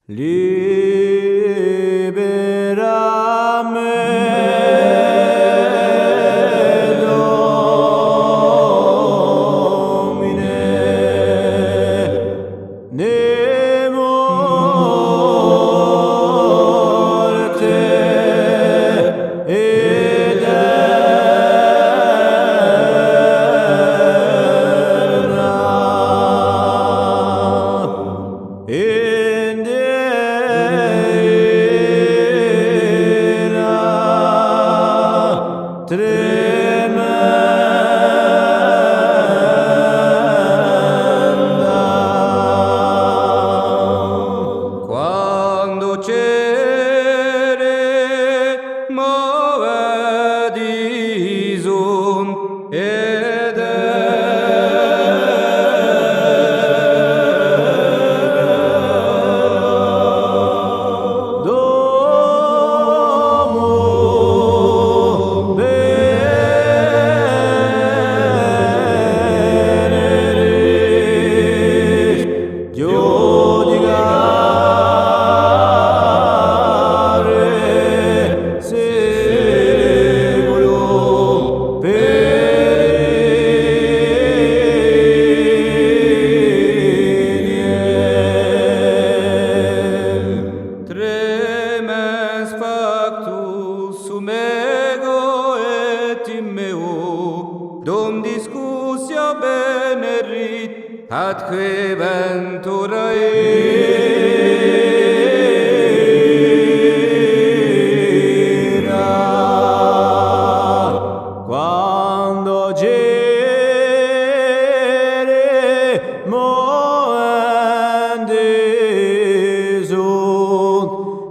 Libera me, Domine, ne morte eterna. Tremenda, quando cere movedisum ed tremens factus sum ego et in meo, dum discussio venerit, atque ventura era. Quando gere moendisum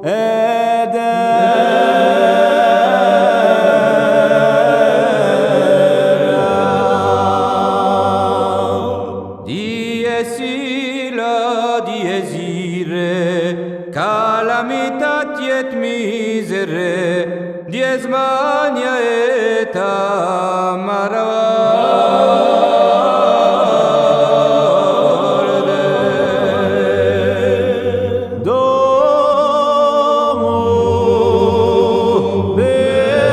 ed dies illa dies ire, calamitatis et misere, dies mania et amarorde. Domo veneris,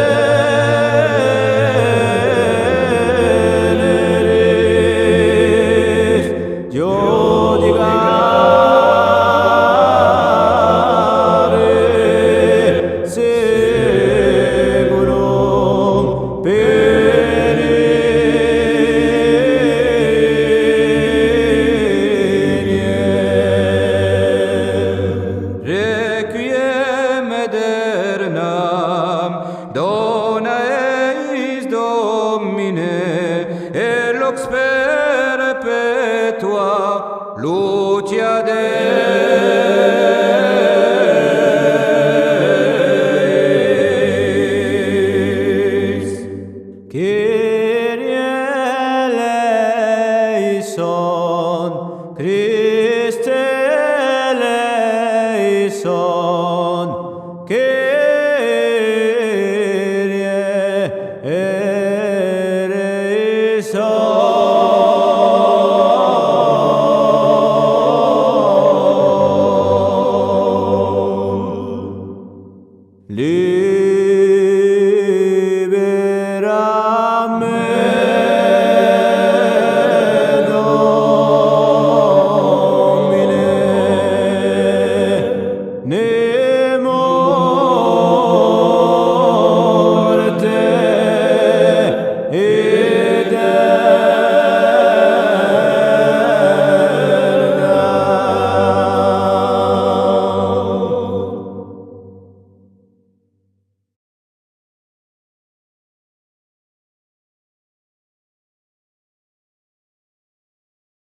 giudicare segurum perenie. Requiem aeternam dona eis Domine, et lux perpetua lucia Deis. Kyrie eleison, Christe eleison.